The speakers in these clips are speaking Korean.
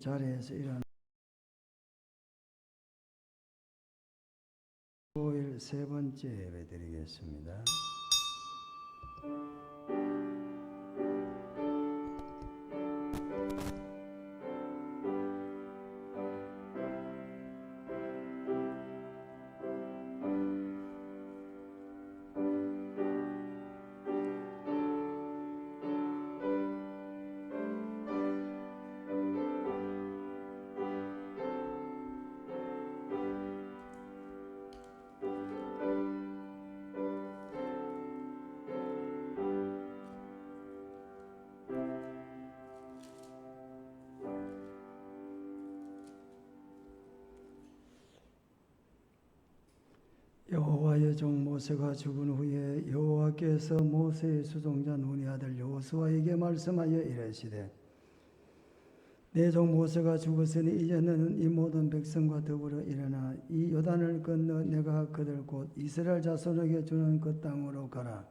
자리에서 일어나 토요일 세 번째 예배 드리겠습니다. 여호와의 종 모세가 죽은 후에 여호와께서 모세의 수종자 눈의 아들 여호수아에게 말씀하여 이르시되 내 종 모세가 죽었으니 이제 너는 이 모든 백성과 더불어 일어나 이 요단을 건너 내가 그들 곧 이스라엘 자손에게 주는 그 땅으로 가라.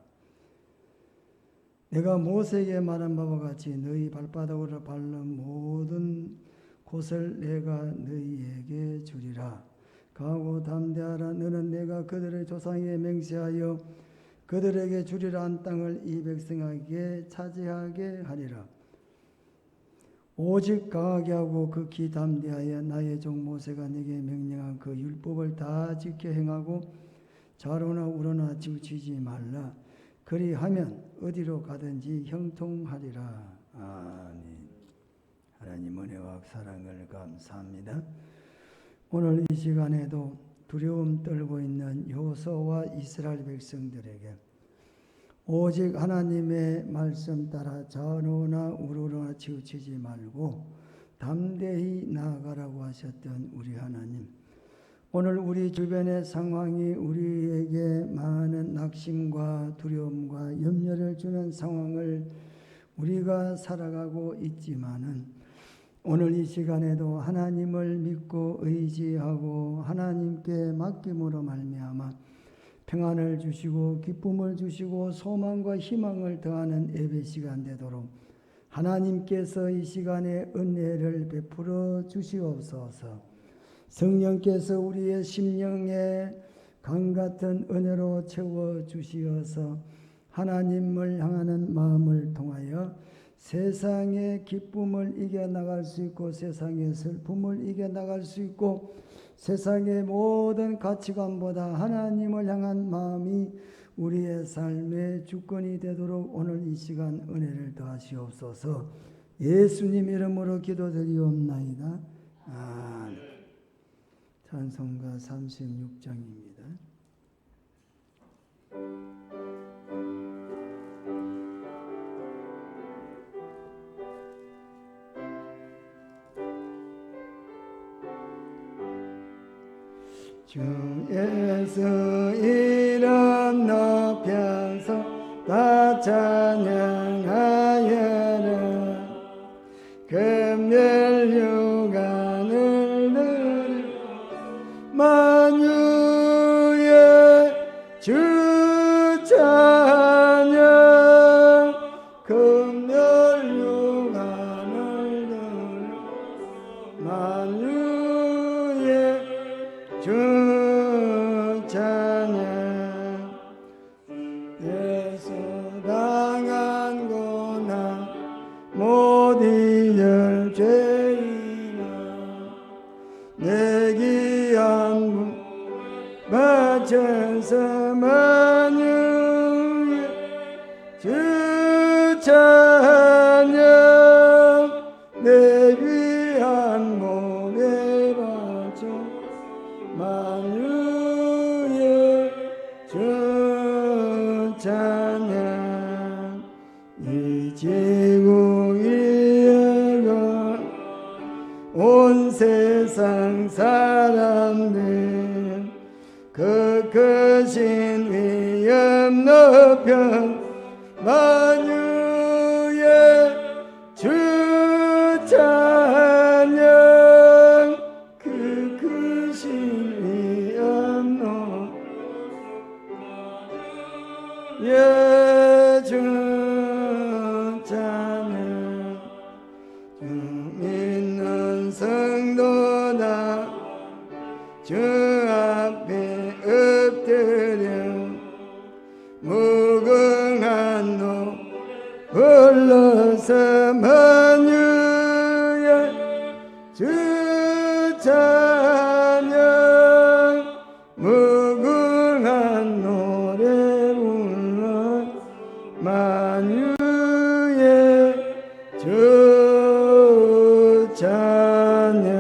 내가 모세에게 말한 바와 같이 너희 발바닥으로 밟는 모든 곳을 내가 너희에게 주리라. 가고 담대하라. 너는 내가 그들의 조상에게 맹세하여 그들에게 주리라 한 땅을 이 백성에게 차지하게 하리라. 오직 강하게 하고 극히 담대하여 나의 종 모세가 네게 명령한 그 율법을 다 지켜 행하고 좌로나 우로나 치우치지 말라. 그리하면 어디로 가든지 형통하리라. 아멘. 하나님 은혜와 사랑을 감사합니다. 오늘 이 시간에도 두려움 떨고 있는 여호수아와 이스라엘 백성들에게 오직 하나님의 말씀 따라 좌우로나 우로나 치우치지 말고 담대히 나아가라고 하셨던 우리 하나님, 오늘 우리 주변의 상황이 우리에게 많은 낙심과 두려움과 염려를 주는 상황을 우리가 살아가고 있지만은 오늘 이 시간에도 하나님을 믿고 의지하고 하나님께 맡김으로 말미암아 평안을 주시고 기쁨을 주시고 소망과 희망을 더하는 예배 시간 되도록 하나님께서 이 시간에 은혜를 베풀어 주시옵소서. 성령께서 우리의 심령에 강같은 은혜로 채워 주시어서 하나님을 향하는 마음을 통하여 세상의 기쁨을 이겨나갈 수 있고 세상의 슬픔을 이겨나갈 수 있고 세상의 모든 가치관보다 하나님을 향한 마음이 우리의 삶의 주권이 되도록 오늘 이 시간 은혜를 더하시옵소서. 예수님 이름으로 기도드리옵나이다. 아멘. 찬송가 36장입니다. 주 예수 이름 높여서 다 찬양하여라. 금열 육안을 들여 만유의 주 찬양. 금열 육안을 들여 만유의 주 찬양. 예수 당한 고난 못 잊을 죄인아 내 귀한 분 바쳐서 만유의 주 찬양. 내 귀한 몸에 바쳐 만유의 주 찬양. 이 지구 위에 온 세상 사람들 그 크신 위엄 높여 만유의 주 찬양. 그 크신 위엄 높여 주 찬양. 주 믿는 주 앞에 엎드려 무궁한 노 불러서 만유의 주 찬양 무궁한 노래 불러 만유의 주 찬양.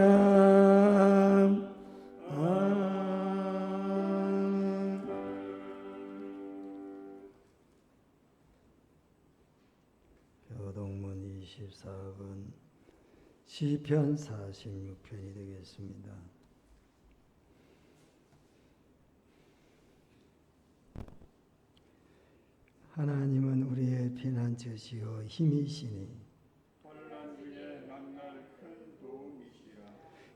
교동문 24권 시편 46편이 되겠습니다. 하나님은 우리의 피난처시요 힘이시니 환난 중에 만날 큰 도움이시라.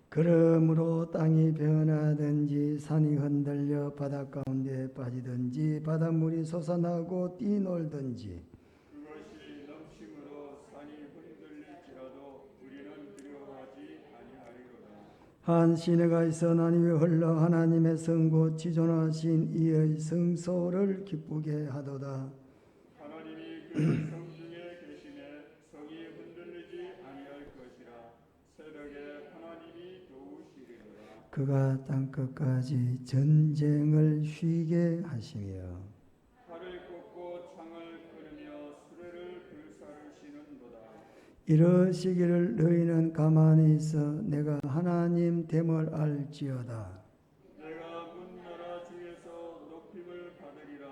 그러므로 땅이 변하든지 산이 흔들려 바닷 가운데 빠지든지 바닷물이 솟아나고 뛰놀든지 그것이 넘침으로 산이 흔들릴지라도 우리는 두려워하지 아니하리로다. 한 시내가 있어 난 위에 흘러 하나님의 성고 지존하신 이의 성소를 기쁘게 하도다. 하나님이 그 성 중에 계시네. 성이 흔들리지 아니할 것이라. 새벽에 하나님이 도우시리로다. 그가 땅끝까지 전쟁을 쉬게 하시며 칼을 꽂고 창을 끊으며 수레를 불사르시는도다. 이러시기를 너희는 가만히 있어 내가 하나님 됨을 알지어다. 내가 문나라 중에서 높임을 받으리라.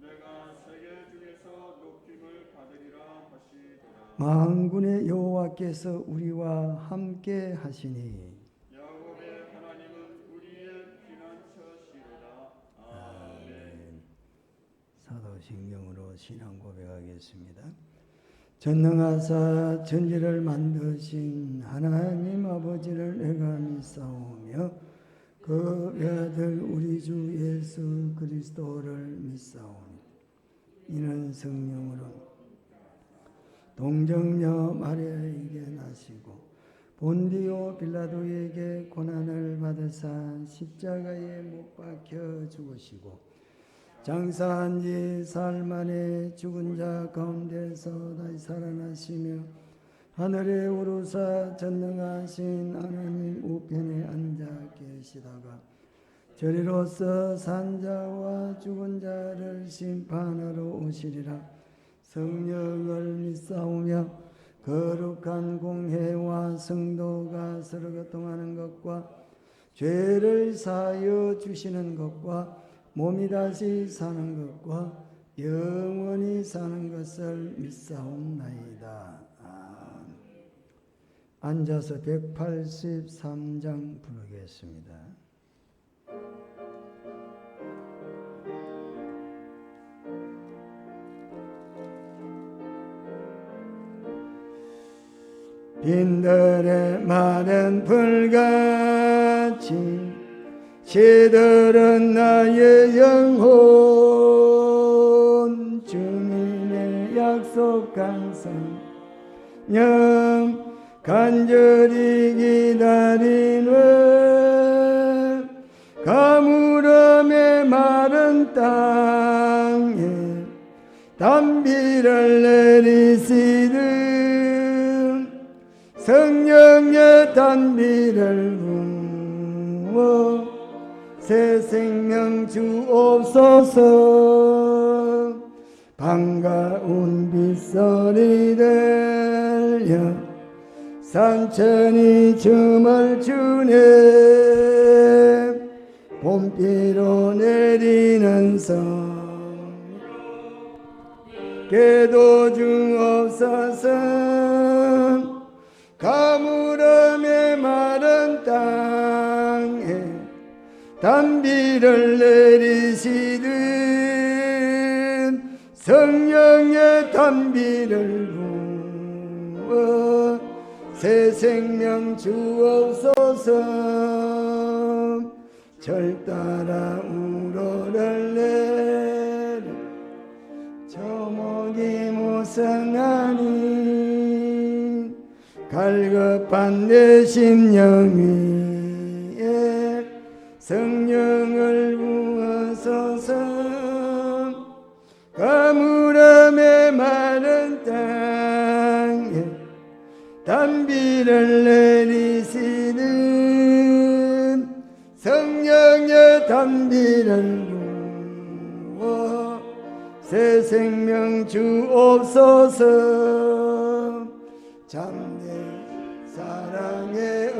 내가 세계 중에서 높임을 받으리라 하시더라. 만군의 여호와께서 우리와 함께 하시니 야곱의 하나님은 우리의 피난처시로다. 아멘. 사도신경으로 신앙 고백하겠습니다. 전능하사 천지를 만드신 하나님 아버지를 내가 믿사오며 그 외아들 우리 주 예수 그리스도를 믿사오니 이는 성령으로 동정녀 마리아에게 나시고 본디오 빌라도에게 고난을 받으사 십자가에 못 박혀 죽으시고 장사한 지 사흘 만에 죽은 자 가운데서 다시 살아나시며 하늘에 오르사 전능하신 하나님 우편에 앉아 계시다가 저리로서 산자와 죽은 자를 심판하러 오시리라. 성령을 믿사오며 거룩한 공회와 성도가 서로 교통하는 것과 죄를 사하여 주시는 것과 몸이 다시 사는 것과 영원히 사는 것을 믿사옵나이다. 앉아서 183장 부르겠습니다. 빈들의 마른 불같이 시들은 나의 영혼 주님의 약속한 성령 간절히 기다리는 가물음의 마른 땅에 단비를 내리시는 성령의 단비를 부어 새 생명 주옵소서. 반가운 빗소리 들려 산천이 춤을 추네. 봄비로 내리는 성령 깨도 주옵소서. 가물음의 마른 땅에 단비를 내리시듯 성령의 단비를 부어 새 생명 주옵소서. 절 따라 우러를 내려 저목이 무성하니 갈급한 내 심령 위에 성령을 부어소서. 가물음의 마른 땅에 단비를 내리시는 성령의 단비를 부어 새 생명 주옵소서. 참된 사랑의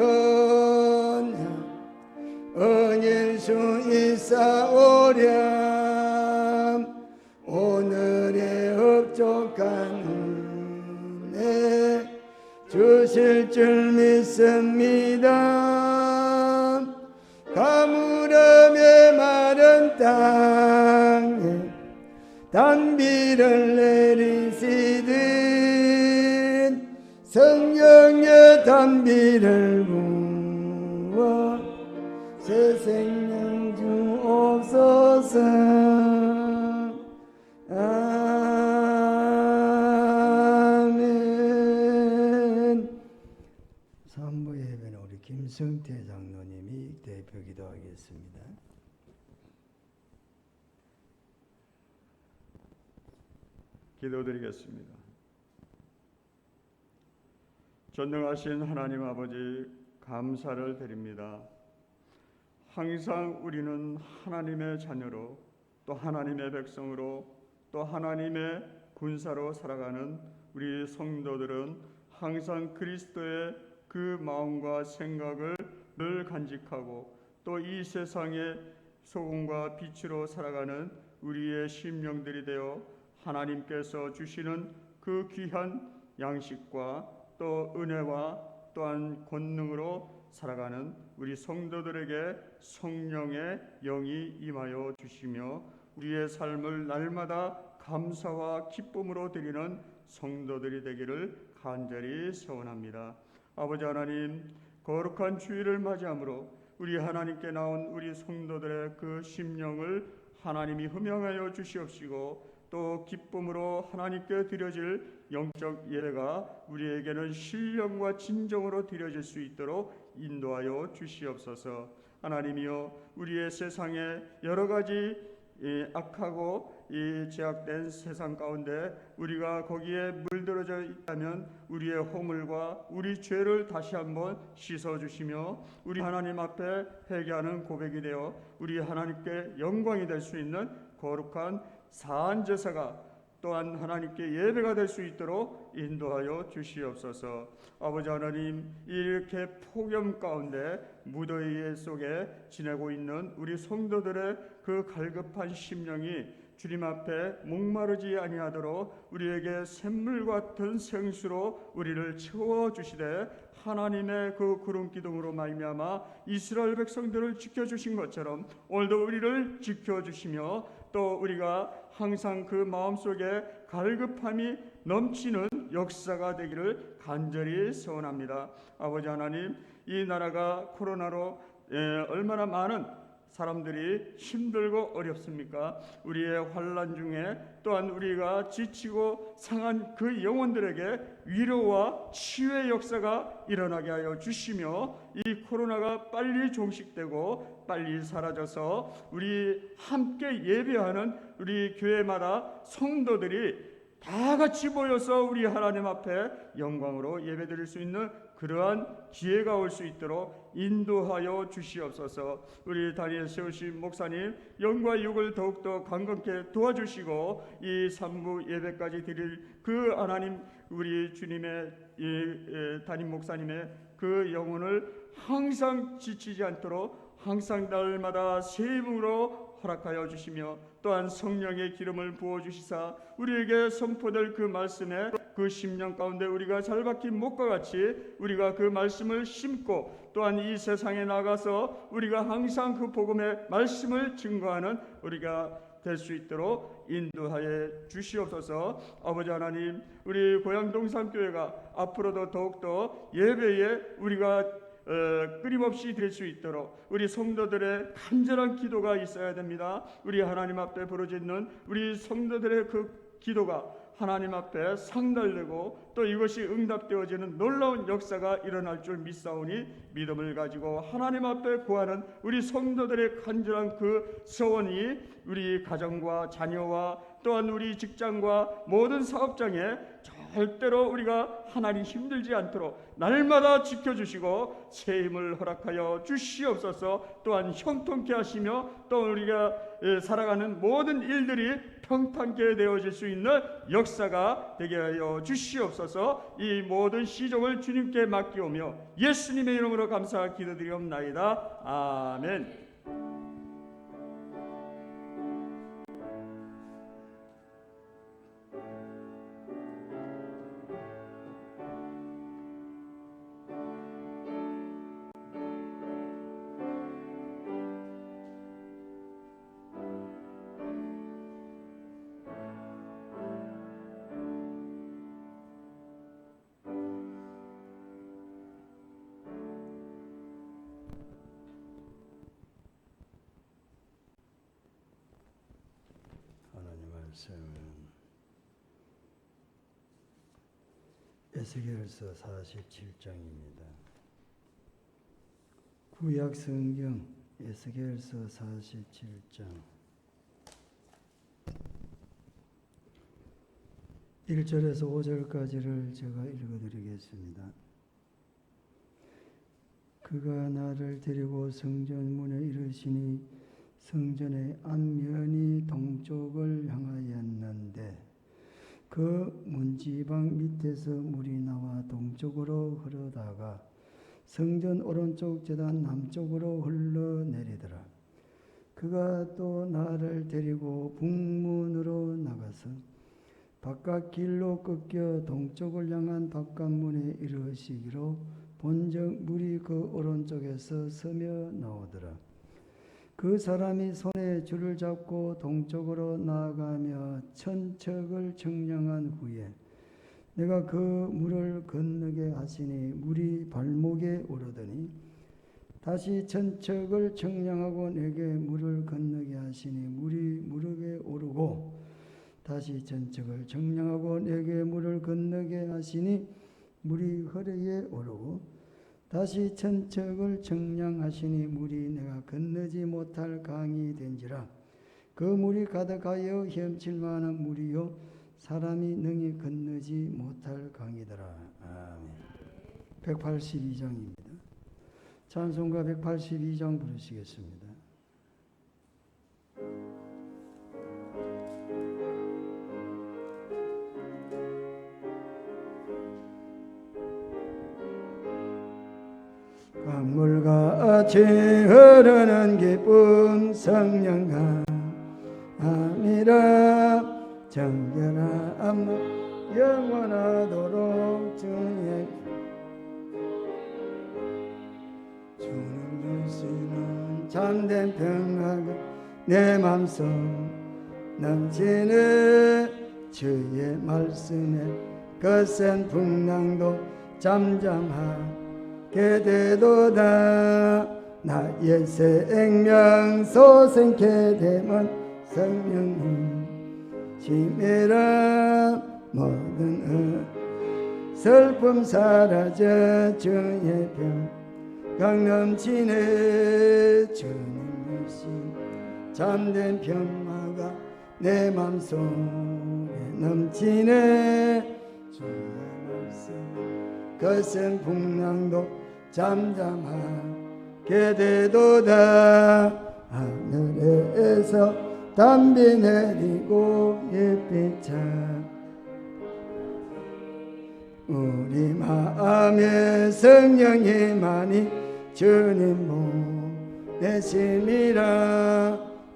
언일 수 있사오랴. 오늘의 흡족한 은혜 주실 줄 믿습니다. 가물음의 마른 땅에 단비를 내리시듯 성령의 단비를 부어 새 생명 주옵소서. 아멘. 3부 예배는 우리 김성태 장로님이 대표 기도하겠습니다. 기도드리겠습니다. 전능하신 하나님 아버지, 감사를 드립니다. 항상 우리는 하나님의 자녀로, 또 하나님의 백성으로, 또 하나님의 군사로 살아가는 우리 성도들은 항상 그리스도의 그 마음과 생각을 늘 간직하고, 또 이 세상의 소금과 빛으로 살아가는 우리의 심령들이 되어 하나님께서 주시는 그 귀한 양식과 또 은혜와 또한 권능으로 살아가는 우리 성도들에게 성령의 영이 임하여 주시며 우리의 삶을 날마다 감사와 기쁨으로 드리는 성도들이 되기를 간절히 소원합니다. 아버지 하나님, 거룩한 주일을 맞이함으로 우리 하나님께 나온 우리 성도들의 그 심령을 하나님이 흠양하여 주시옵시고, 또 기쁨으로 하나님께 드려질 영적 예배가 우리에게는 신령과 진정으로 드려질 수 있도록 인도하여 주시옵소서. 하나님이여, 우리의 세상에 여러 가지 악하고 이 제약된 세상 가운데 우리가 거기에 물들어져 있다면 우리의 허물과 우리 죄를 다시 한번 씻어주시며 우리 하나님 앞에 회개하는 고백이 되어 우리 하나님께 영광이 될 수 있는 거룩한 사한 제사가 또한 하나님께 예배가 될 수 있도록 인도하여 주시옵소서. 아버지 하나님, 이렇게 폭염 가운데 무더위 속에 지내고 있는 우리 성도들의 그 갈급한 심령이 주님 앞에 목마르지 아니하도록 우리에게 샘물 같은 생수로 우리를 채워주시되 하나님의 그 구름 기둥으로 말미암아 이스라엘 백성들을 지켜주신 것처럼 오늘도 우리를 지켜주시며 또 우리가 항상 그 마음속에 갈급함이 넘치는 역사가 되기를 간절히 소원합니다. 아버지 하나님, 이 나라가 코로나로 얼마나 많은 사람들이 힘들고 어렵습니까? 우리의 환난 중에 또한 우리가 지치고 상한 그 영혼들에게 위로와 치유의 역사가 일어나게 하여 주시며 이 코로나가 빨리 종식되고 빨리 사라져서 우리 함께 예배하는 우리 교회마다 성도들이 다 같이 모여서 우리 하나님 앞에 영광으로 예배드릴 수 있는 그러한 기회가 올 수 있도록 인도하여 주시옵소서. 우리 다니엘 세우신 목사님 영과 육을 더욱더 강건케 도와주시고 이 3부 예배까지 드릴 그 하나님 우리 주님의 담임 목사님의 그 영혼을 항상 지치지 않도록 항상 날마다 새 힘으로 허락하여 주시며 또한 성령의 기름을 부어주시사 우리에게 선포될 그 말씀에 그 심령 가운데 우리가 잘 박힌 목과 같이 우리가 그 말씀을 심고 또한 이 세상에 나가서 우리가 항상 그 복음의 말씀을 증거하는 우리가 될 수 있도록 인도하여 주시옵소서. 아버지 하나님, 우리 고향 동산교회가 앞으로도 더욱더 예배에 우리가 끊임없이 드릴 수 있도록 우리 성도들의 간절한 기도가 있어야 됩니다. 우리 하나님 앞에 부르짖는 우리 성도들의 그 기도가 하나님 앞에 상달되고 또 이것이 응답되어지는 놀라운 역사가 일어날 줄 믿사오니 믿음을 가지고 하나님 앞에 구하는 우리 성도들의 간절한 그 소원이 우리 가정과 자녀와 또한 우리 직장과 모든 사업장에 절대로 우리가 하나님 힘들지 않도록 날마다 지켜주시고 새 힘을 허락하여 주시옵소서. 또한 형통케 하시며 또 우리가 살아가는 모든 일들이 평탄케 되어질 수 있는 역사가 되게 하여 주시옵소서. 이 모든 시종을 주님께 맡기오며 예수님의 이름으로 감사 기도드리옵나이다. 아멘. 말씀은 에스겔서 47장입니다. 구약 성경 에스겔서 47장 1절에서 5절까지를 제가 읽어드리겠습니다. 그가 나를 데리고 성전문에 이르시니 성전의 앞면이 동쪽을 향하였는데 그 문지방 밑에서 물이 나와 동쪽으로 흐르다가 성전 오른쪽 제단 남쪽으로 흘러내리더라. 그가 또 나를 데리고 북문으로 나가서 바깥 길로 꺾여 동쪽을 향한 바깥문에 이르시기로 본즉 물이 그 오른쪽에서 서며 나오더라. 그 사람이 손에 줄을 잡고 동쪽으로 나아가며 천척을 청량한 후에 내가 그 물을 건너게 하시니 물이 발목에 오르더니 다시 천척을 청량하고 내게 물을 건너게 하시니 물이 무릎에 오르고 다시 천척을 청량하고 내게 물을 건너게 하시니 물이 허리에 오르고 다시 천척을 청량하시니 물이 내가 건너지 못할 강이 된지라. 그 물이 가득하여 헤엄칠만한 물이요 사람이 능히 건너지 못할 강이더라. 아멘. 182장입니다. 찬송가 182장 부르시겠습니다. 강물같이 흐르는 기쁨 성령과 아미라 정결한 마음 영원하도록 주의 주는 주시는 참된 평화가 내 맘속 넘치는 주의 말씀에 거센 풍랑도 잠잠하게 되도다. 나의 생명 소생케 되면 성령님 치밀한 모든 슬픔 사라져 주의 평강 넘치네. 주님이신 참된 평화가 내 맘속에 넘치네. 주의 말씀 거센 풍랑도 잠잠하게 되도다. 하늘에서 담비 내리고 햇빛 우리 마음에 성령이 많이 주님 보내심이라.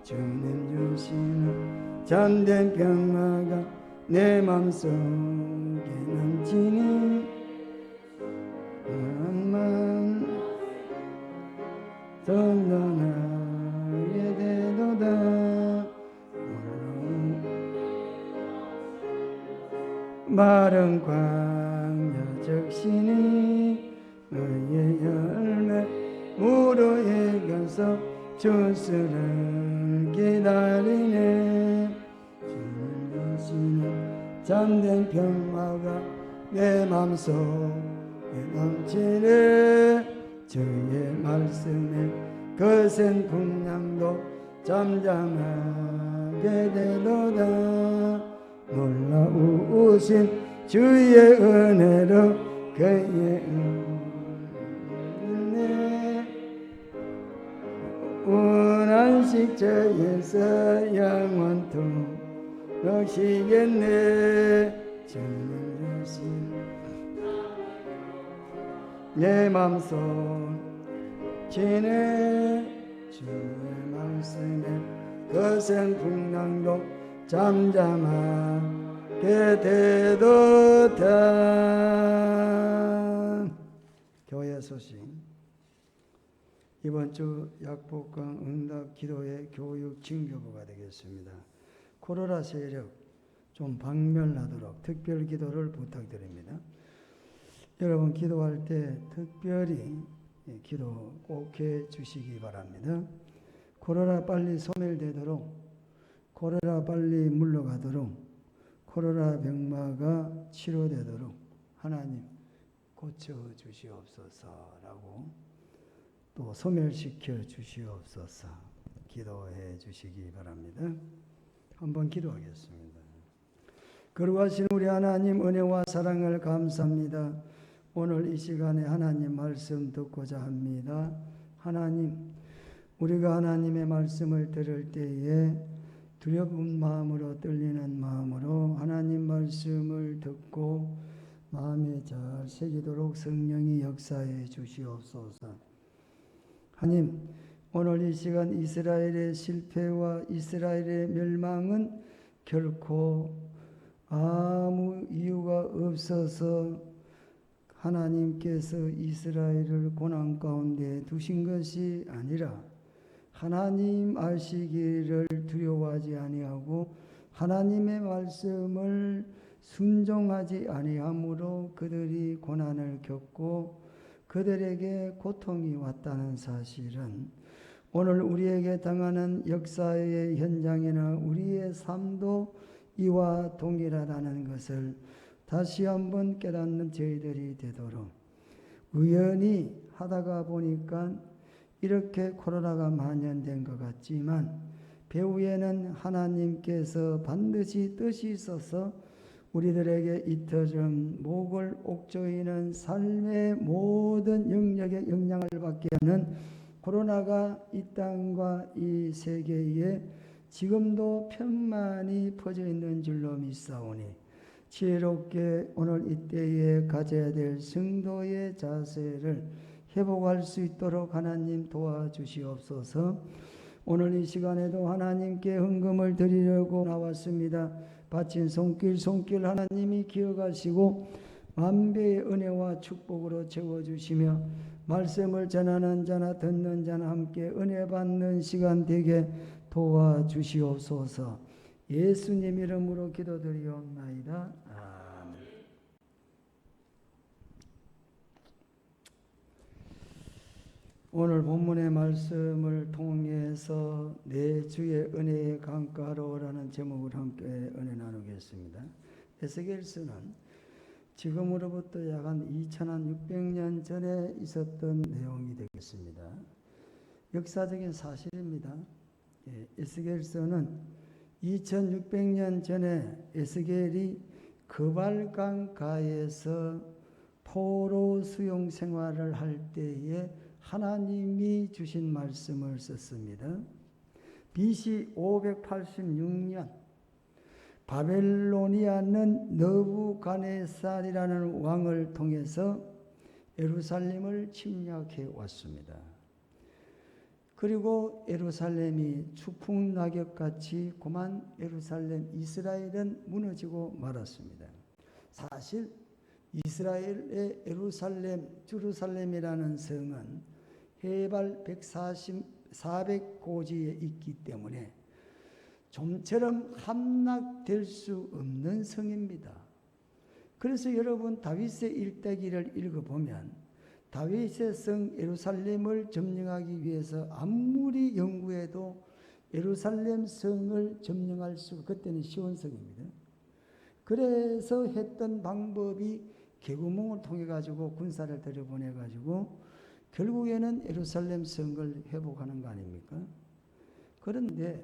주님 주시는 참된 평화가 내 맘속에 넘치니 한만 전도하게 되도다. 마른 광야 적시니 너의 열매 무르에 가서 주스를 기다리네. 주님 주시는 잠든 평화가 내 맘속에 넘치네. 주의 말씀에 거센 풍랑도 잠잠하게 되도다. 놀라우신 주의 은혜로 그의 은혜 원한식 저에서 영원토록 시겠네. 주님 대신 내 맘속 지네. 주의 말씀에 거센 풍랑도 잠잠하게 되도다. 교회 소식. 이번 주 약복강 응답 기도의 교육 징교부가 되겠습니다. 코로나 세력 좀 박멸하도록 특별 기도를 부탁드립니다. 여러분 기도할 때 특별히 기도 꼭 해 주시기 바랍니다. 코로나 빨리 소멸되도록, 코로나 빨리 물러가도록, 코로나 병마가 치료되도록 하나님 고쳐 주시옵소서라고, 또 소멸시켜 주시옵소서 기도해 주시기 바랍니다. 한번 기도하겠습니다. 거룩하신 우리 하나님, 은혜와 사랑을 감사합니다. 오늘 이 시간에 하나님 말씀 듣고자 합니다. 하나님, 우리가 하나님의 말씀을 들을 때에 두려운 마음으로, 떨리는 마음으로 하나님 말씀을 듣고 마음에 잘 새기도록 성령이 역사해 주시옵소서. 하나님, 오늘 이 시간 이스라엘의 실패와 이스라엘의 멸망은 결코 아무 이유가 없어서 하나님께서 이스라엘을 고난 가운데 두신 것이 아니라 하나님 아시기를 두려워하지 아니하고 하나님의 말씀을 순종하지 아니함으로 그들이 고난을 겪고 그들에게 고통이 왔다는 사실은 오늘 우리에게 당하는 역사의 현장이나 우리의 삶도 이와 동일하다는 것을 다시 한번 깨닫는 저희들이 되도록, 우연히 하다가 보니까 이렇게 코로나가 만연된 것 같지만 배후에는 하나님께서 반드시 뜻이 있어서 우리들에게 이처럼 목을 옥조이는 삶의 모든 영역에 영향을 받게 하는 코로나가 이 땅과 이 세계에 지금도 편만히 퍼져 있는 줄로 믿사오니 지혜롭게 오늘 이때에 가져야 될 성도의 자세를 회복할 수 있도록 하나님 도와주시옵소서. 오늘 이 시간에도 하나님께 헌금을 드리려고 나왔습니다. 바친 손길 하나님이 기억하시고 만배의 은혜와 축복으로 채워주시며 말씀을 전하는 자나 듣는 자나 함께 은혜 받는 시간 되게 도와주시옵소서. 예수님 이름으로 기도드리옵나이다. 아멘. 오늘 본문의 말씀을 통해서 내 주의 은혜의 강가로라는 제목을 함께 은혜 나누겠습니다. 에스겔서는 지금으로부터 약 한 2600년 전에 있었던 내용이 되겠습니다. 역사적인 사실입니다. 에스겔서는 2600년 전에 에스겔이 그발강가에서 포로 수용 생활을 할 때에 하나님이 주신 말씀을 썼습니다. BC 586년 바벨로니아는 느부갓네살이라는 왕을 통해서 예루살렘을 침략해 왔습니다. 그리고 예루살렘이 추풍낙엽같이 고만 예루살렘 이스라엘은 무너지고 말았습니다. 사실 이스라엘의 예루살렘이라는 성은 해발 400고지에 있기 때문에 좀처럼 함락될 수 없는 성입니다. 그래서 여러분 다윗의 일대기를 읽어보면 다윗의 성 예루살렘을 점령하기 위해서 아무리 연구해도 예루살렘 성을 점령할 수, 그때는 쉬운 성입니다. 그래서 했던 방법이 개구멍을 통해 가지고 군사를 들여보내 가지고 결국에는 예루살렘 성을 회복하는 거 아닙니까? 그런데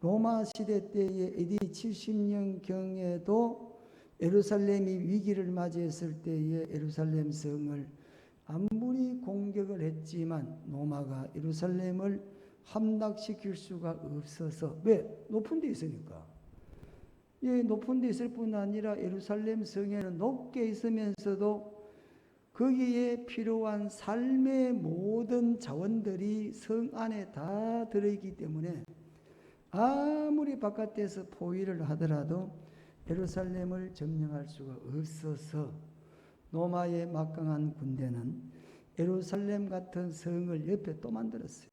로마 시대 때의 AD 70년경에도 예루살렘이 위기를 맞이했을 때에 예루살렘 성을 아무리 공격을 했지만 로마가 예루살렘을 함락시킬 수가 없어서, 왜? 높은 데 있으니까. 예, 높은 데 있을 뿐 아니라 예루살렘 성에는 높게 있으면서도 거기에 필요한 삶의 모든 자원들이 성 안에 다 들어있기 때문에 아무리 바깥에서 포위를 하더라도 예루살렘을 점령할 수가 없어서 로마의 막강한 군대는 예루살렘 같은 성을 옆에 또 만들었어요.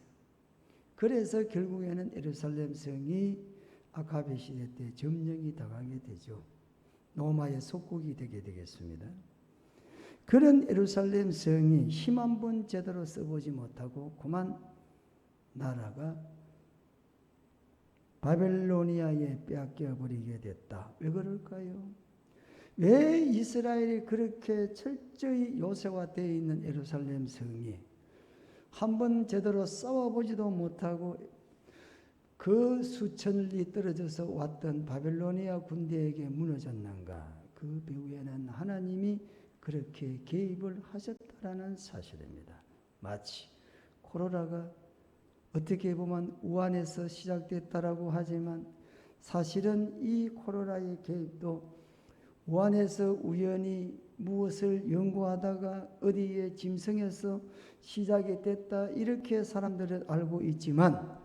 그래서 결국에는 예루살렘 성이 아카베 시대 때 점령이 당하게 되죠. 로마의 속국이 되게 되겠습니다. 그런 예루살렘 성이 힘 한 번 제대로 써보지 못하고 그만 나라가 바벨로니아에 빼앗겨 버리게 됐다. 왜 그럴까요? 왜 이스라엘이 그렇게 철저히 요새화되어 있는 예루살렘 성이 한 번 제대로 싸워보지도 못하고 그 수천리 떨어져서 왔던 바벨로니아 군대에게 무너졌는가? 그 배후에는 하나님이 그렇게 개입을 하셨다라는 사실입니다. 마치 코로나가 어떻게 보면 우한에서 시작됐다라고 하지만 사실은 이 코로나의 개입도 우한에서 우연히 무엇을 연구하다가 어디에 짐승에서 시작이 됐다 이렇게 사람들은 알고 있지만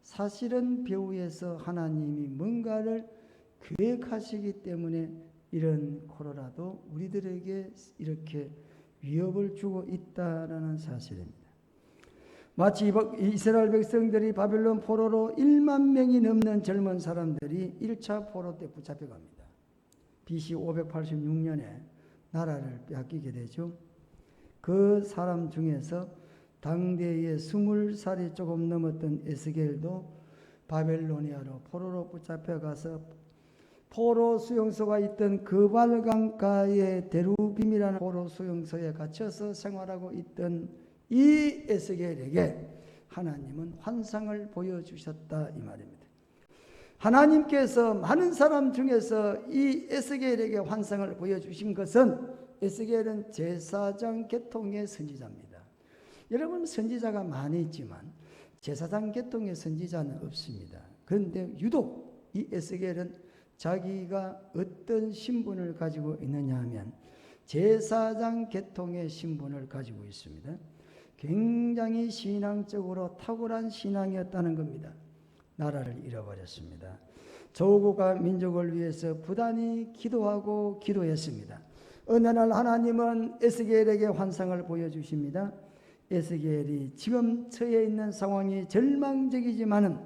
사실은 배후에서 하나님이 뭔가를 계획하시기 때문에 이런 코로나도 우리들에게 이렇게 위협을 주고 있다라는 사실입니다. 마치 이스라엘 백성들이 바벨론 포로로 1만 명이 넘는 젊은 사람들이 1차 포로 때 붙잡혀갑니다. BC 586년에 나라를 빼앗기게 되죠. 그 사람 중에서 당대의 20살이 조금 넘었던 에스겔도 바벨로니아로 포로로 붙잡혀가서 포로 수용소가 있던 그발강가의 데루빔이라는 포로 수용소에 갇혀서 생활하고 있던 이 에스겔에게 하나님은 환상을 보여주셨다 이 말입니다. 하나님께서 많은 사람 중에서 이 에스겔에게 환상을 보여주신 것은 에스겔은 제사장 계통의 선지자입니다. 여러분 선지자가 많이 있지만 제사장 계통의 선지자는 없습니다. 그런데 유독 이 에스겔은 자기가 어떤 신분을 가지고 있느냐 하면 제사장 계통의 신분을 가지고 있습니다. 굉장히 신앙적으로 탁월한 신앙이었다는 겁니다. 나라를 잃어버렸습니다. 조국과 민족을 위해서 부단히 기도하고 기도했습니다. 어느 날 하나님은 에스겔에게 환상을 보여주십니다. 에스겔이 지금 처해 있는 상황이 절망적이지만은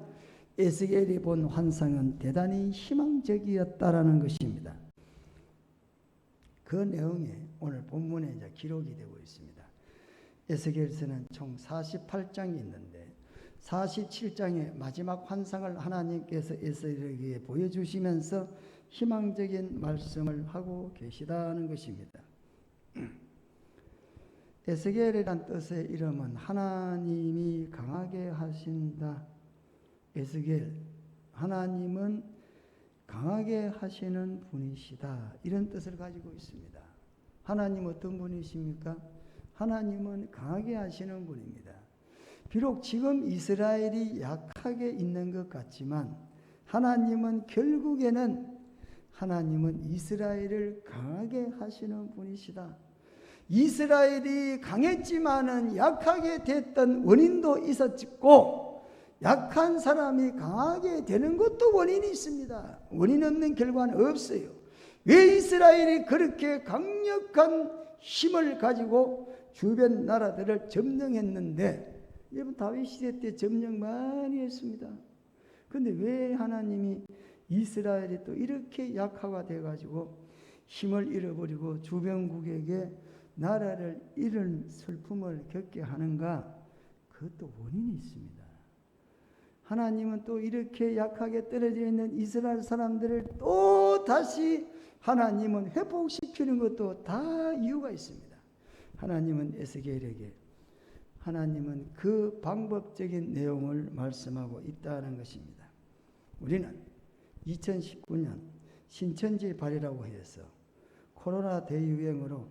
에스겔이 본 환상은 대단히 희망적이었다라는 것입니다. 그 내용이 오늘 본문에 이제 기록이 되고 있습니다. 에스겔서는 총 48장이 있는데 47장의 마지막 환상을 하나님께서 에스겔에게 보여주시면서 희망적인 말씀을 하고 계시다는 것입니다. 에스겔이란 뜻의 이름은 하나님이 강하게 하신다. 에스겔, 하나님은 강하게 하시는 분이시다. 이런 뜻을 가지고 있습니다. 하나님 어떤 분이십니까? 하나님은 강하게 하시는 분입니다. 비록 지금 이스라엘이 약하게 있는 것 같지만 하나님은 결국에는 하나님은 이스라엘을 강하게 하시는 분이시다. 이스라엘이 강했지만은 약하게 됐던 원인도 있었고 약한 사람이 강하게 되는 것도 원인이 있습니다. 원인 없는 결과는 없어요. 왜 이스라엘이 그렇게 강력한 힘을 가지고 주변 나라들을 점령했는데 여러분 다윗 시대 때 점령 많이 했습니다. 그런데 왜 하나님이 이스라엘이 또 이렇게 약화가 돼가지고 힘을 잃어버리고 주변국에게 나라를 잃은 슬픔을 겪게 하는가? 그것도 원인이 있습니다. 하나님은 또 이렇게 약하게 떨어져 있는 이스라엘 사람들을 또 다시 하나님은 회복시키는 것도 다 이유가 있습니다. 하나님은 에스겔에게 하나님은 그 방법적인 내용을 말씀하고 있다는 것입니다. 우리는 2019년 신천지 발이라고 해서 코로나 대유행으로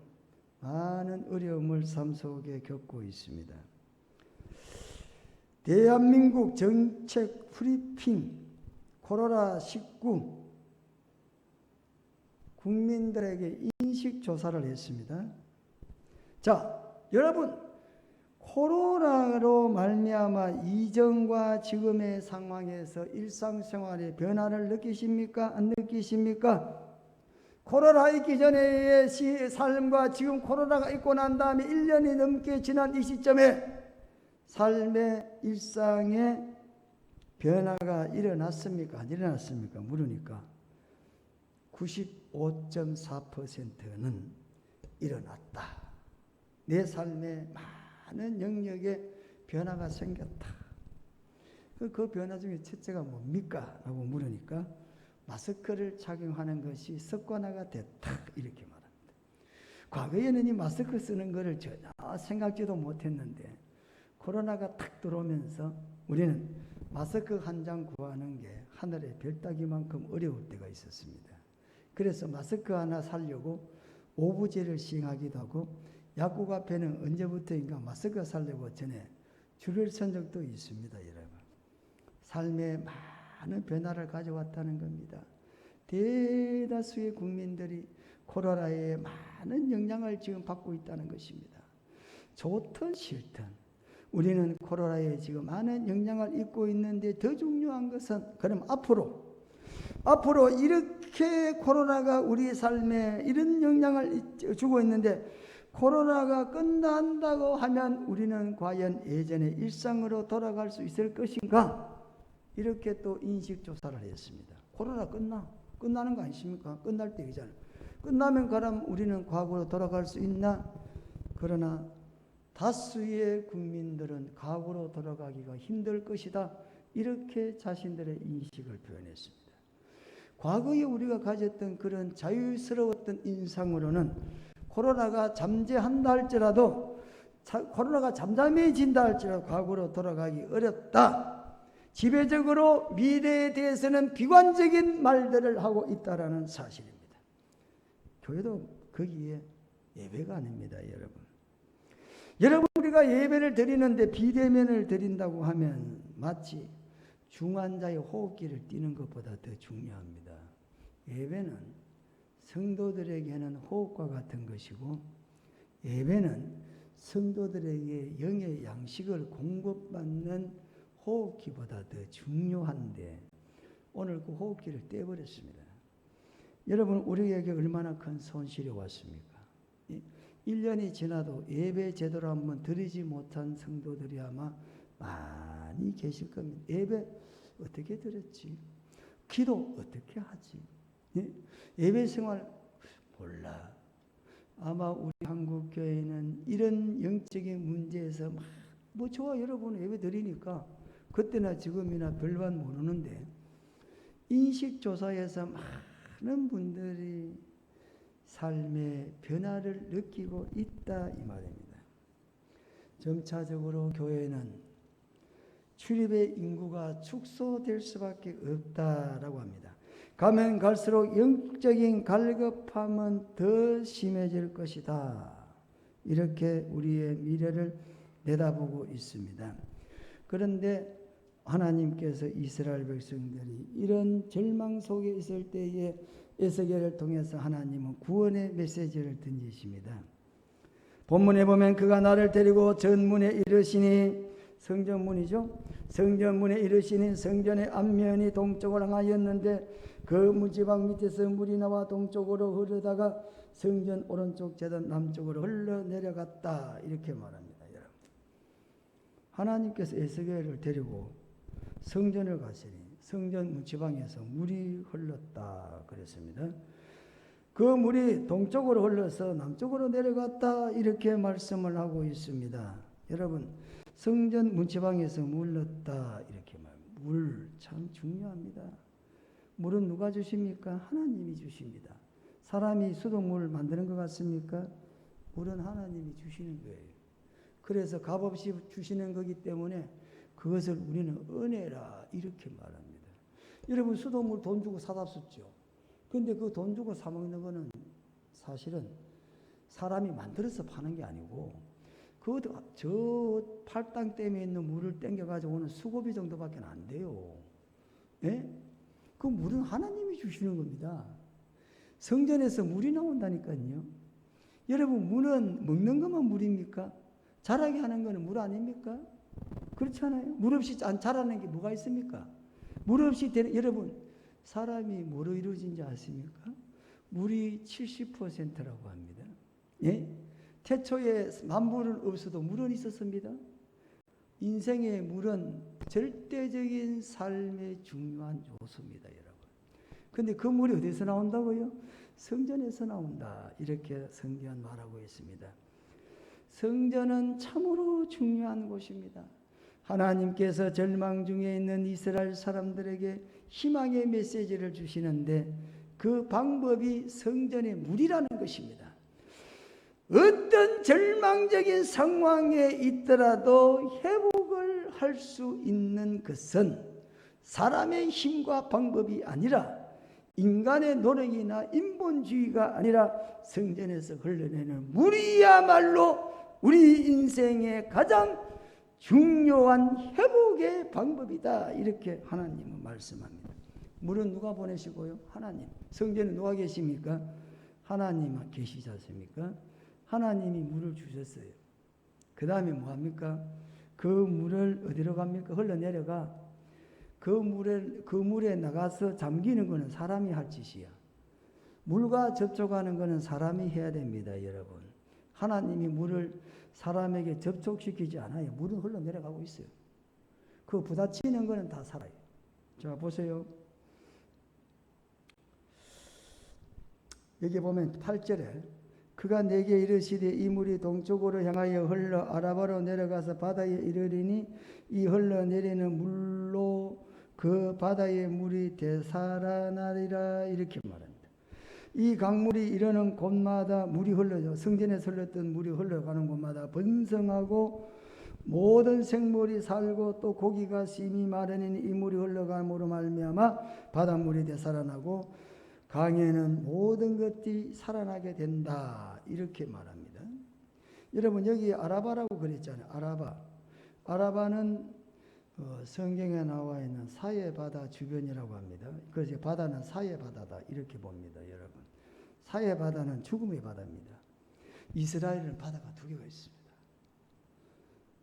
많은 어려움을 삶 속에 겪고 있습니다. 대한민국 정책 브리핑 코로나19 국민들에게 인식조사를 했습니다. 자, 여러분, 코로나로 말미암아 이전과 지금의 상황에서 일상생활의 변화를 느끼십니까? 안 느끼십니까? 코로나 있기 전의 삶과 지금 코로나가 있고 난 다음에 1년이 넘게 지난 이 시점에 삶의 일상의 변화가 일어났습니까? 안 일어났습니까? 물으니까 95.4%는 일어났다. 내 삶에 많은 영역에 변화가 생겼다. 그 변화 중에 첫째가 뭡니까? 라고 물으니까 마스크를 착용하는 것이 습관화가 됐다. 이렇게 말합니다. 과거에는 이 마스크 쓰는 것을 전혀 생각지도 못했는데 코로나가 탁 들어오면서 우리는 마스크 한 장 구하는 게 하늘의 별 따기만큼 어려울 때가 있었습니다. 그래서 마스크 하나 사려고 오부제를 시행하기도 하고 약국 앞에는 언제부터인가 마스크 사려고 전에 줄을 선 적도 있습니다. 여러분, 삶에 많은 변화를 가져왔다는 겁니다. 대다수의 국민들이 코로나에 많은 영향을 지금 받고 있다는 것입니다. 좋든 싫든 우리는 코로나에 지금 많은 영향을 입고 있는데 더 중요한 것은 그럼 앞으로 이렇게 코로나가 우리 삶에 이런 영향을 주고 있는데 코로나가 끝난다고 하면 우리는 과연 예전의 일상으로 돌아갈 수 있을 것인가? 이렇게 또 인식조사를 했습니다. 코로나 끝나는 거 아니십니까? 끝날 때이잖아요. 끝나면 그럼 우리는 과거로 돌아갈 수 있나? 그러나 다수의 국민들은 과거로 돌아가기가 힘들 것이다. 이렇게 자신들의 인식을 표현했습니다. 과거에 우리가 가졌던 그런 자유스러웠던 인상으로는 코로나가 잠재한다 할지라도 코로나가 잠잠해진다 할지라도 과거로 돌아가기 어렵다. 지배적으로 미래에 대해서는 비관적인 말들을 하고 있다라는 사실입니다. 교회도 거기에 예배가 아닙니다, 여러분. 여러분, 우리가 예배를 드리는데 비대면을 드린다고 하면 마치 중환자의 호흡기를 띄는 것보다 더 중요합니다. 예배는 성도들에게는 호흡과 같은 것이고 예배는 성도들에게 영의 양식을 공급받는 호흡기보다 더 중요한데 오늘 그 호흡기를 떼버렸습니다. 여러분, 우리에게 얼마나 큰 손실이 왔습니까? 1년이 지나도 예배 제대로 한번 드리지 못한 성도들이 아마 많이 계실 겁니다. 예배 어떻게 드렸지? 기도 어떻게 하지? 예배 생활 몰라. 아마 우리 한국교회는 이런 영적인 문제에서 뭐 저와 여러분 예배 드리니까 그때나 지금이나 별반 모르는데 인식조사에서 많은 분들이 삶의 변화를 느끼고 있다 이 말입니다. 점차적으로 교회는 출입의 인구가 축소될 수밖에 없다라고 합니다. 가면 갈수록 영적인 갈급함은 더 심해질 것이다. 이렇게 우리의 미래를 내다보고 있습니다. 그런데 하나님께서 이스라엘 백성들이 이런 절망 속에 있을 때에 에스겔을 통해서 하나님은 구원의 메시지를 던지십니다. 본문에 보면 그가 나를 데리고 전문에 이르시니 성전문이죠. 성전문에 이르시니 성전의 앞면이 동쪽을 향하였는데 그 문지방 밑에서 물이 나와 동쪽으로 흐르다가 성전 오른쪽 제단 남쪽으로 흘러내려갔다. 이렇게 말합니다. 여러분, 하나님께서 에스겔을 데리고 성전을 가시니 성전 문지방에서 물이 흘렀다 그랬습니다. 그 물이 동쪽으로 흘러서 남쪽으로 내려갔다 이렇게 말씀을 하고 있습니다. 여러분, 성전 문지방에서 물렀다 이렇게 말합니다. 물 참 중요합니다. 물은 누가 주십니까? 하나님이 주십니다. 사람이 수돗물을 만드는 것 같습니까? 물은 하나님이 주시는 거예요. 그래서 값없이 주시는 거기 때문에 그것을 우리는 은혜라 이렇게 말합니다. 여러분 수돗물 돈 주고 사다 썼죠. 근데 그 돈 주고 사 먹는 거는 사실은 사람이 만들어서 파는 게 아니고 저 팔당 댐에 있는 물을 땡겨가지고 오는 수고비 정도밖에 안 돼요. 예? 그 물은 하나님이 주시는 겁니다. 성전에서 물이 나온다니까요. 여러분 물은 먹는 것만 물입니까? 자라게 하는 것은 물 아닙니까? 그렇지 않아요? 물 없이 자라는 게 뭐가 있습니까? 물 없이 여러분 사람이 뭐로 이루어진지 아십니까? 물이 70%라고 합니다. 예? 태초에 만물은 없어도 물은 있었습니다. 인생의 물은 절대적인 삶의 중요한 요소입니다, 여러분. 근데 그 물이 어디서 나온다고요? 성전에서 나온다. 이렇게 성경은 말하고 있습니다. 성전은 참으로 중요한 곳입니다. 하나님께서 절망 중에 있는 이스라엘 사람들에게 희망의 메시지를 주시는데 그 방법이 성전의 물이라는 것입니다. 어떤 절망적인 상황에 있더라도 회복을 할 수 있는 것은 사람의 힘과 방법이 아니라 인간의 노력이나 인본주의가 아니라 성전에서 흘러내는 물이야말로 우리 인생의 가장 중요한 회복의 방법이다. 이렇게 하나님은 말씀합니다. 물은 누가 보내시고요? 하나님. 성전에 누가 계십니까? 하나님 계시지 않습니까? 하나님이 물을 주셨어요. 그 다음에 뭐합니까? 그 물을 어디로 갑니까? 흘러내려가 그 물에 나가서 잠기는 것은 사람이 할 짓이야. 물과 접촉하는 것은 사람이 해야 됩니다, 여러분. 하나님이 물을 사람에게 접촉시키지 않아요. 물은 흘러내려가고 있어요. 그 부딪히는 것은 다 살아요. 자, 보세요. 여기 보면 8절에 그가 내게 이르시되 이 물이 동쪽으로 향하여 흘러 아라바로 내려가서 바다에 이르리니 이 흘러내리는 물로 그 바다의 물이 되살아나리라 이렇게 말합니다. 이 강물이 이르는 곳마다 물이 흘러져 성전에서 흘렀던 물이 흘러가는 곳마다 번성하고 모든 생물이 살고 또 고기가 심히 마르니 이 물이 흘러감으로 말미암아 바닷물이 되살아나고 강에는 모든 것들이 살아나게 된다. 이렇게 말합니다. 여러분 여기 아라바라고 그랬잖아요. 아라바는 성경에 나와 있는 사해바다 주변이라고 합니다. 그래서 바다는 사해바다다. 이렇게 봅니다. 여러분. 사해바다는 죽음의 바다입니다. 이스라엘은 바다가 두 개가 있습니다.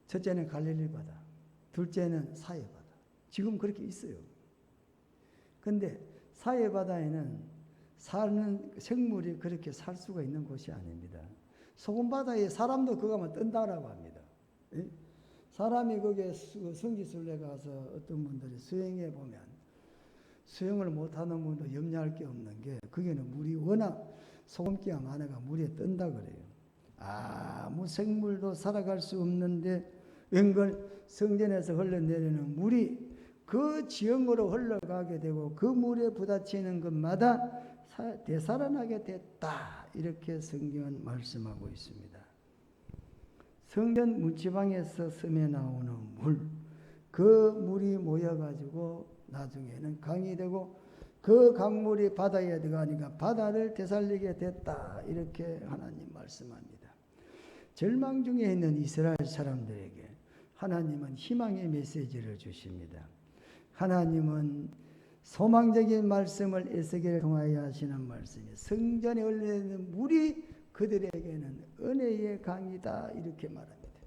첫째는 갈릴리 바다. 둘째는 사해바다. 지금 그렇게 있어요. 근데 사해바다에는 사는 생물이 그렇게 살 수가 있는 곳이 아닙니다. 소금바다에 사람도 그거 하면 뜬다라고 합니다. 예? 사람이 거기에 성지순례 가서 어떤 분들이 수영해 보면 수영을 못하는 분도 염려할 게 없는 게 거기는 물이 워낙 소금기가 많아가 물에 뜬다 그래요. 아무 생물도 살아갈 수 없는데 웬걸 성전에서 흘러내리는 물이 그 지형으로 흘러가게 되고 그 물에 부딪히는 것마다 되살아나게 됐다. 이렇게 성경은 말씀하고 있습니다. 성전 문지방에서 섬에 나오는 물, 그 물이 모여가지고 나중에는 강이 되고 그 강물이 바다에 들어가니까 바다를 되살리게 됐다. 이렇게 하나님 말씀합니다. 절망 중에 있는 이스라엘 사람들에게 하나님은 희망의 메시지를 주십니다. 하나님은 소망적인 말씀을 에스겔을 통하여 하시는 말씀이 성전에 흘러내리는 물이 그들에게는 은혜의 강이다 이렇게 말합니다.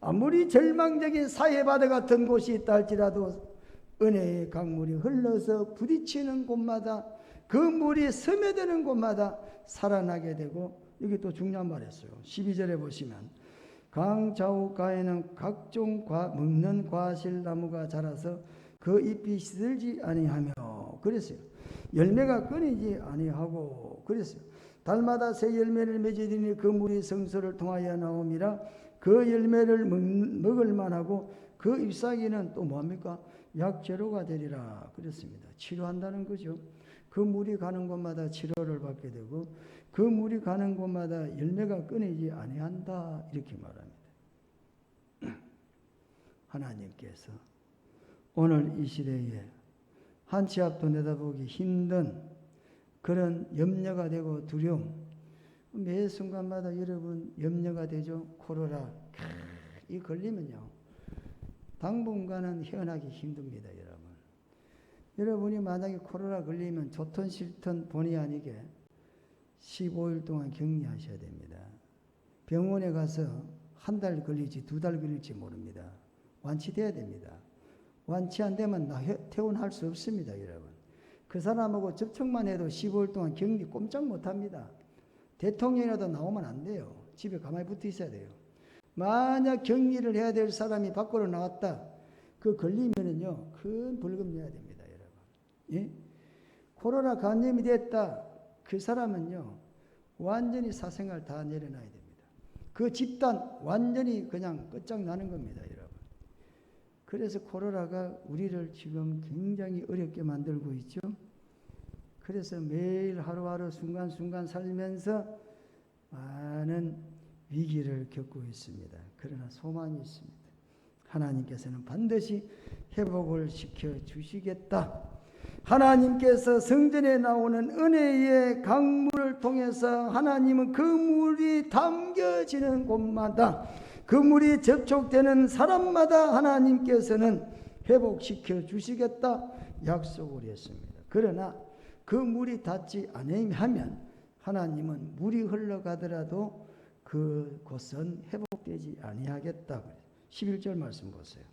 아무리 절망적인 사해바다 같은 곳이 있다 할지라도 은혜의 강물이 흘러서 부딪히는 곳마다 그 물이 스며드는 곳마다 살아나게 되고 여기 또 중요한 말이었어요. 12절에 보시면 강 좌우가에는 각종 먹는 과실나무가 자라서 그 잎이 시들지 아니하며 그랬어요. 열매가 끊이지 아니하고 그랬어요. 달마다 새 열매를 맺으리니 그 물이 성소를 통하여 나옴이라. 그 열매를 먹을 만하고 그 잎사귀는 또 뭐합니까? 약재료가 되리라 그랬습니다. 치료한다는 거죠. 그 물이 가는 곳마다 치료를 받게 되고 그 물이 가는 곳마다 열매가 끊이지 아니한다 이렇게 말합니다. 하나님께서 오늘 이 시대에 한 치 앞도 내다보기 힘든 그런 염려가 되고 두려움, 매 순간마다 여러분 염려가 되죠. 코로나 이 걸리면요 당분간은 헤어나기 힘듭니다. 여러분이 만약에 코로나 걸리면 좋든 싫든 본의 아니게 15일 동안 격리하셔야 됩니다. 병원에 가서 한 달 걸릴지 2달 걸릴지 모릅니다. 완치돼야 됩니다. 완치 안 되면 퇴원할 수 없습니다. 여러분. 그 사람하고 접촉만 해도 15일 동안 격리 꼼짝 못합니다. 대통령이라도 나오면 안 돼요. 집에 가만히 붙어 있어야 돼요. 만약 격리를 해야 될 사람이 밖으로 나왔다. 그 걸리면은요 큰 벌금 내야 됩니다. 여러분. 예? 코로나 감염이 됐다. 그 사람은요 완전히 사생활 다 내려놔야 됩니다. 그 집단 완전히 그냥 끝장나는 겁니다. 여러분. 그래서 코로나가 우리를 지금 굉장히 어렵게 만들고 있죠. 그래서 매일 하루하루 순간순간 살면서 많은 위기를 겪고 있습니다. 그러나 소망이 있습니다. 하나님께서는 반드시 회복을 시켜주시겠다. 하나님께서 성전에 나오는 은혜의 강물을 통해서 하나님은 그 물이 담겨지는 곳마다 그 물이 접촉되는 사람마다 하나님께서는 회복시켜 주시겠다 약속을 했습니다. 그러나 그 물이 닿지 않으면 하나님은 물이 흘러가더라도 그곳은 회복되지 아니하겠다. 11절 말씀 보세요.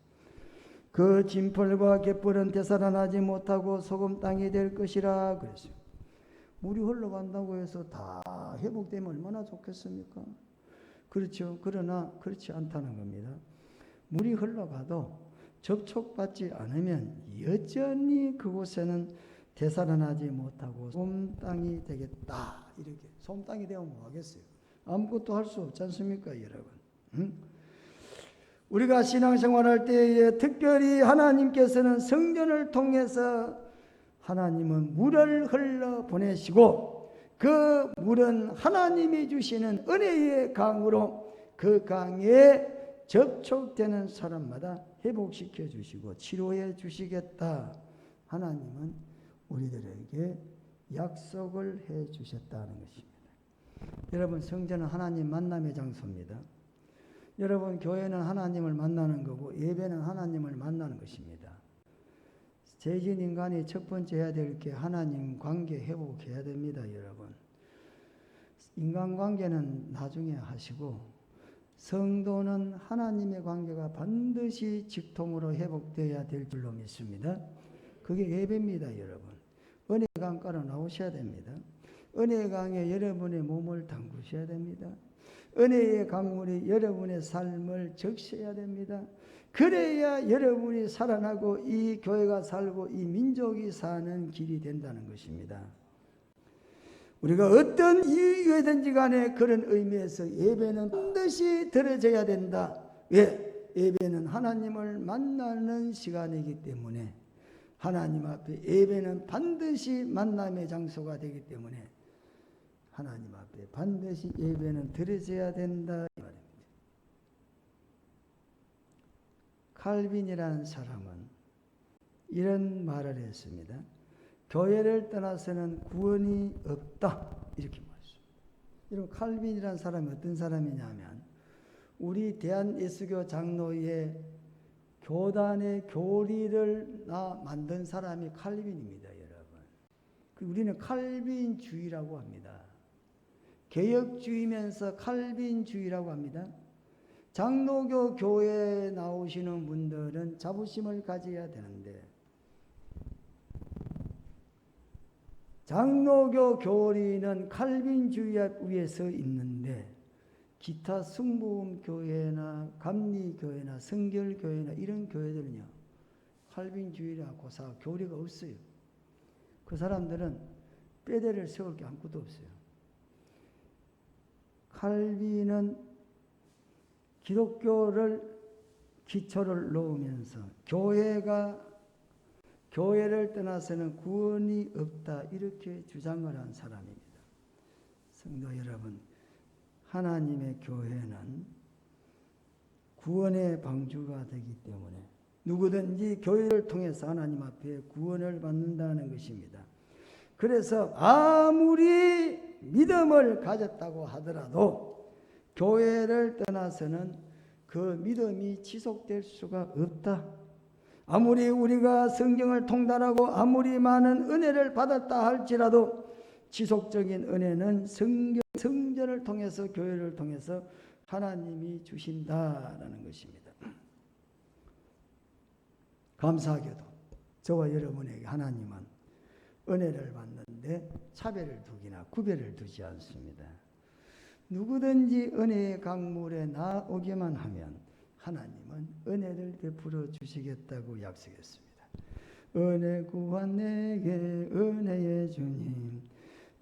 그 진펄과 갯벌은 되살아나지 못하고 소금 땅이 될 것이라 그랬어요. 물이 흘러간다고 해서 다 회복되면 얼마나 좋겠습니까? 그렇죠. 그러나 그렇지 않다는 겁니다. 물이 흘러가도 접촉받지 않으면 여전히 그곳에는 되살아나지 못하고 소금 땅이 되겠다. 이렇게 소금 땅이 되면 뭐 하겠어요? 아무것도 할 수 없지 않습니까, 여러분? 응? 우리가 신앙생활할 때에 특별히 하나님께서는 성전을 통해서 하나님은 물을 흘러 보내시고 그 물은 하나님이 주시는 은혜의 강으로 그 강에 접촉되는 사람마다 회복시켜 주시고 치료해 주시겠다. 하나님은 우리들에게 약속을 해 주셨다는 것입니다. 여러분, 성전은 하나님 만남의 장소입니다. 여러분, 교회는 하나님을 만나는 거고 예배는 하나님을 만나는 것입니다. 죄진 인간이 첫 번째 해야 될 게 하나님 관계 회복해야 됩니다. 여러분, 인간관계는 나중에 하시고 성도는 하나님의 관계가 반드시 직통으로 회복되어야 될 줄로 믿습니다. 그게 예배입니다. 여러분, 은혜 강가로 나오셔야 됩니다. 은혜 강에 여러분의 몸을 담그셔야 됩니다. 은혜의 강물이 여러분의 삶을 적셔야 됩니다. 그래야 여러분이 살아나고 이 교회가 살고 이 민족이 사는 길이 된다는 것입니다. 우리가 어떤 이유에든지 간에 그런 의미에서 예배는 반드시 드려져야 된다. 왜? 예배는 하나님을 만나는 시간이기 때문에 하나님 앞에 예배는 반드시 만남의 장소가 되기 때문에 하나님 앞에 반드시 예배는 드려져야 된다 이 말입니다. 칼빈이라는 사람은 이런 말을 했습니다. 교회를 떠나서는 구원이 없다 이렇게 말했습니다. 여러분, 칼빈이라는 사람이 어떤 사람이냐면 우리 대한예수교 장로의 교단의 교리를 만든 사람이 칼빈입니다. 여러분, 우리는 칼빈주의라고 합니다. 개혁주의면서 칼빈주의라고 합니다. 장로교 교회에 나오시는 분들은 자부심을 가져야 되는데 장로교 교리는 칼빈주의 위에 서 있는데 기타 승부음 교회나 감리교회나 성결교회나 이런 교회들은요 칼빈주의라 고사 교리가 없어요. 그 사람들은 뼈대를 세울 게 아무것도 없어요. 칼빈은 기독교를 기초를 놓으면서 교회가 교회를 떠나서는 구원이 없다 이렇게 주장을 한 사람입니다. 성도 여러분, 하나님의 교회는 구원의 방주가 되기 때문에 누구든지 교회를 통해서 하나님 앞에 구원을 받는다는 것입니다. 그래서 아무리 믿음을 가졌다고 하더라도 교회를 떠나서는 그 믿음이 지속될 수가 없다. 아무리 우리가 성경을 통달하고 아무리 많은 은혜를 받았다 할지라도 지속적인 은혜는 성전을 통해서 교회를 통해서 하나님이 주신다라는 것입니다. 감사하게도 저와 여러분에게 하나님은 은혜를 받는데 차별을 두기나 구별을 두지 않습니다. 누구든지 은혜의 강물에 나오기만 하면 하나님은 은혜를 베풀어 주시겠다고 약속했습니다. 은혜 구한 내게 은혜의 주님,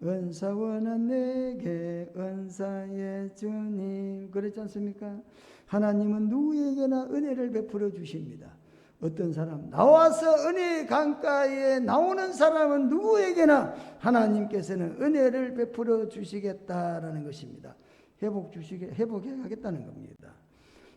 은사 원한 내게 은사의 주님, 그랬지 않습니까? 하나님은 누구에게나 은혜를 베풀어 주십니다. 어떤 사람 나와서 은혜의 강가에 나오는 사람은 누구에게나 하나님께서는 은혜를 베풀어 주시겠다라는 것입니다. 회복해 가겠다는 겁니다.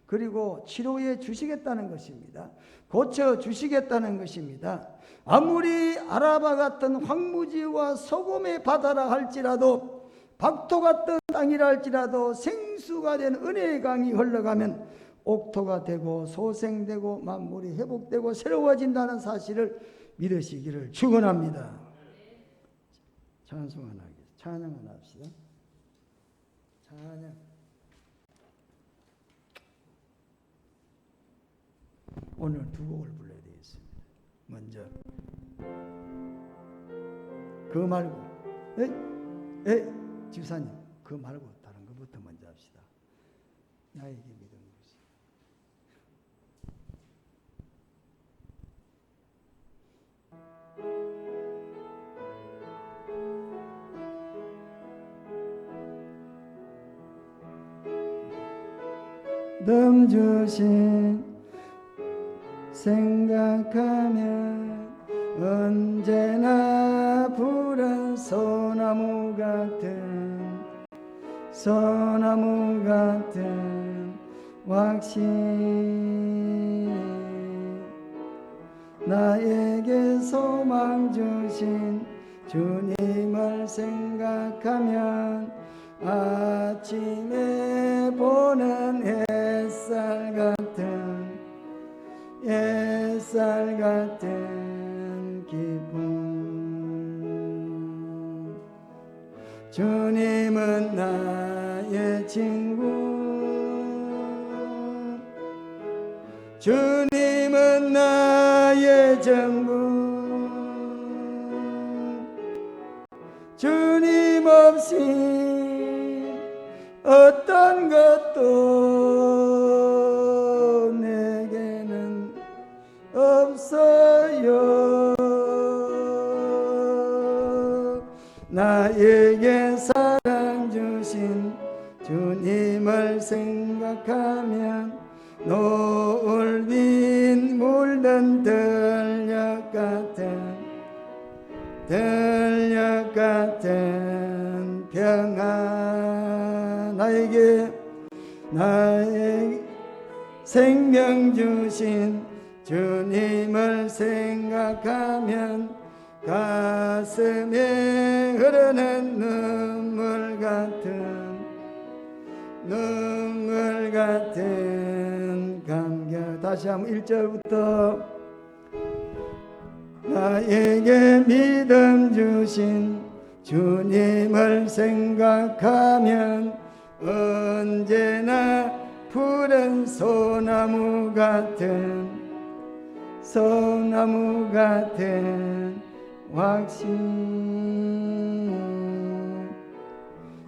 그리고 치료해 주시겠다는 것입니다. 고쳐 주시겠다는 것입니다. 아무리 아라바 같은 황무지와 소금의 바다라 할지라도, 박토 같은 땅이라 할지라도 생수가 된 은혜의 강이 흘러가면 옥토가 되고 소생되고 만물이 회복되고 새로워진다는 사실을 믿으시기를 축원합니다. 찬송하나 찬양을 합시다. 찬양. 오늘 두 곡을 불러야 되겠습니다. 먼저 그 말고 집사님 그 말고 다른 것부터 먼저 합시다. 나에게 믿음 주시. 믿음 주신 생각하면 언제나 푸른 소나무 같은 확신, 나에게 소망 주신 주님을 생각하면 아침에 보는 햇살 같은 기쁨. 주님은 나의 친구, 주님은 나의 전부, 주님 없이 어떤 것도 내게는 없어요. 나에게 사랑 주신 주님을 생각하면 노을 빈 물든 들녘 같은 평안, 나에게 생명 주신 주님을 생각하면 가슴에 흐르는 눈물 같은 감격. 다시 한번 1절부터 나에게 믿음 주신 주님을 생각하면 언제나 푸른 소나무 같은 확신,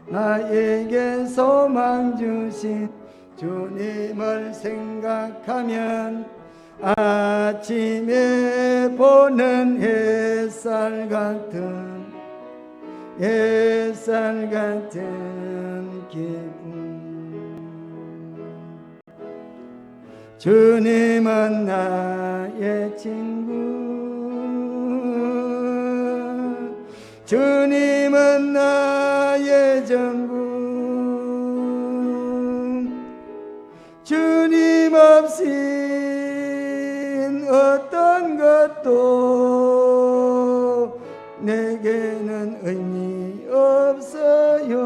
나에게 소망 주신 주님을 생각하면 아침에 보는 햇살 같은 기쁨. 주님은 나의 친구, 주님은 나의 전부 주님 없인 어떤 것도 내게는 의미 없어요.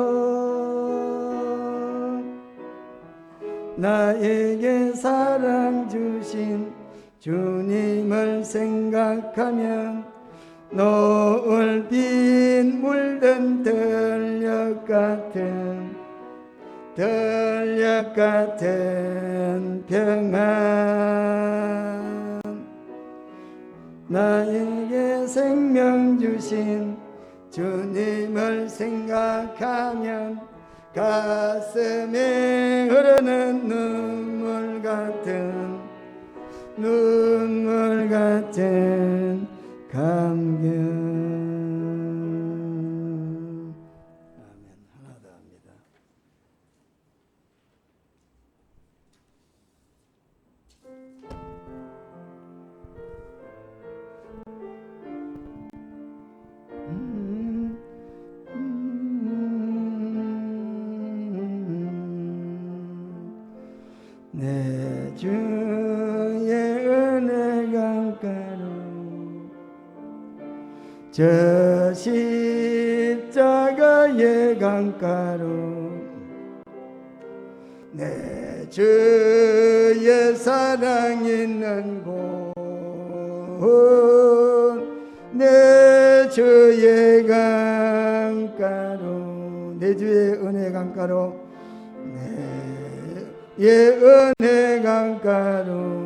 나에게 사랑 주신 주님을 생각하면 노을 빈 물든 들녘 같은 평안 나에게 생명 주신 주님을 생각하면 가슴에 흐르는 눈물 같은 감격. 아멘. 하나 더 합니다. 내 주의 은혜 강가로 저 십자가의 강가로 내 주의 사랑 있는 곳 내 주의 강가로 내 주의 은혜 강가로 내 은혜 강가로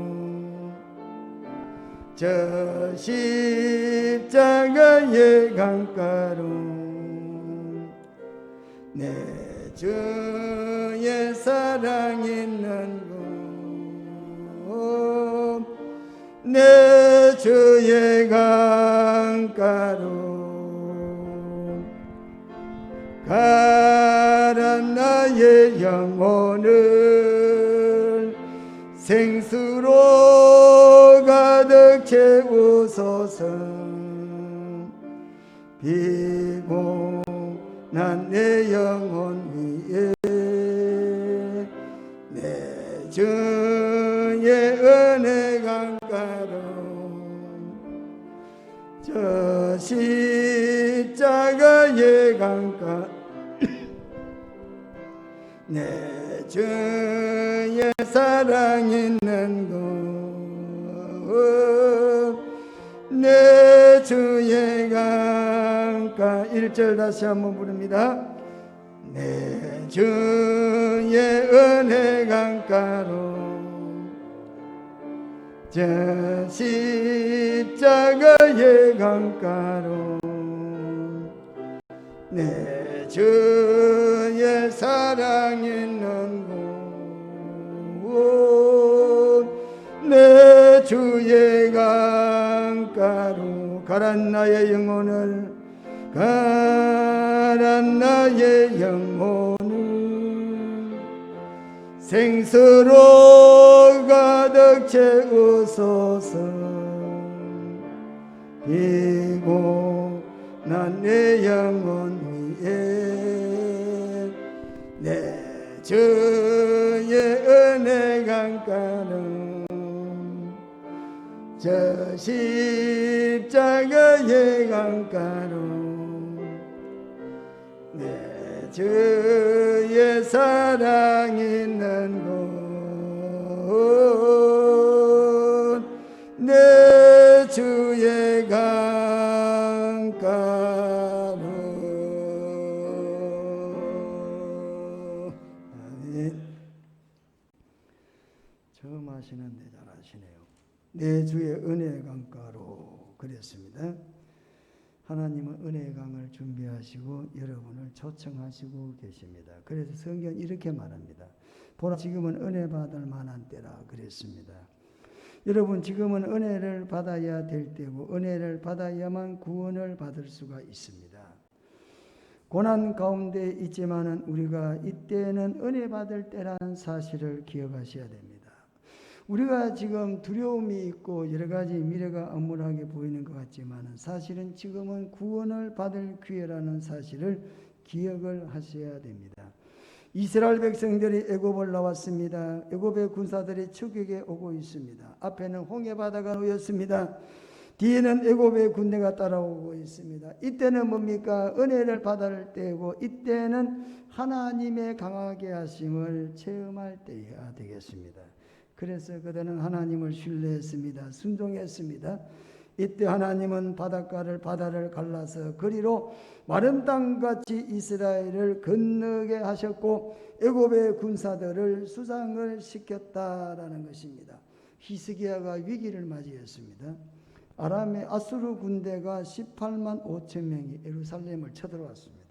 저 십자가의 강가로 내 주의 사랑 있는 곳 내 주의 강가로 가란 나의 영혼을 생수로 가득 채우소서. 피곤한 내 영혼 위에 내 주의 은혜 강가로 저 십자가의 강가 내 주의 사랑 있는 곳 내 주의 강가 1절 다시 한번 부릅니다. 내 주의 은혜 강가로 저 십자가의 강가로 내 주의 사랑 있는 곳 내 주의 강가로 가란 나의 영혼을 생수로 가득 채우소서. 피곤한 내 영혼 위에 내 주의 은혜 강가는 저 십자가의 강가로 내 주의 사랑 있는 곳 내 주의 강가로. 아멘. 처음 하시는데 잘하시네요. 내 주의 은혜 강가로 그랬습니다. 하나님은 은혜의 강을 준비하시고 여러분을 초청하시고 계십니다. 그래서 성경 이렇게 말합니다. 보라 지금은 은혜 받을 만한 때라 그랬습니다. 여러분 지금은 은혜를 받아야 될 때고 은혜를 받아야만 구원을 받을 수가 있습니다. 고난 가운데 있지만은 우리가 이때는 은혜 받을 때라는 사실을 기억하셔야 됩니다. 우리가 지금 두려움이 있고 여러 가지 미래가 암울하게 보이는 것 같지만 사실은 지금은 구원을 받을 기회라는 사실을 기억을 하셔야 됩니다. 이스라엘 백성들이 애굽을 나왔습니다. 애굽의 군사들이 추격에 오고 있습니다. 앞에는 홍해 바다가 놓였습니다. 뒤에는 애굽의 군대가 따라오고 있습니다. 이때는 뭡니까? 은혜를 받을 때고 이때는 하나님의 강하게 하심을 체험할 때가 되겠습니다. 그래서 그들은 하나님을 신뢰했습니다. 순종했습니다. 이때 하나님은 바다를 갈라서 그리로 마른 땅같이 이스라엘을 건너게 하셨고 애굽의 군사들을 수상을 시켰다라는 것입니다. 히스기야가 위기를 맞이했습니다. 아람의 아수르 군대가 18만 5천 명이 예루살렘을 쳐들어왔습니다.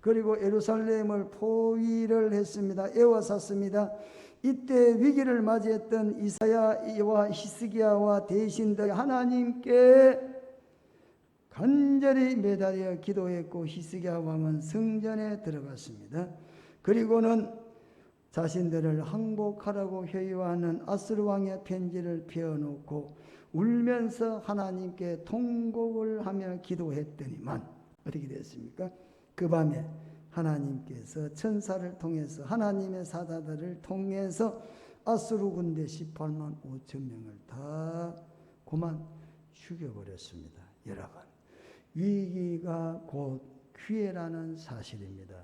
그리고 예루살렘을 포위를 했습니다. 에워쌌습니다. 이때 위기를 맞이했던 이사야와 히스기야와 대신들 하나님께 간절히 매달려 기도했고 히스기야 왕은 성전에 들어갔습니다. 그리고는 자신들을 항복하라고 회유하는 아수르 왕의 편지를 펴놓고 울면서 하나님께 통곡을 하며 기도했더니만 어떻게 됐습니까? 그 밤에 하나님께서 천사를 통해서 하나님의 사자들을 통해서 아수르 군대 18만 5천 명을 다 그만 죽여버렸습니다. 여러분, 위기가 곧 기회라는 사실입니다.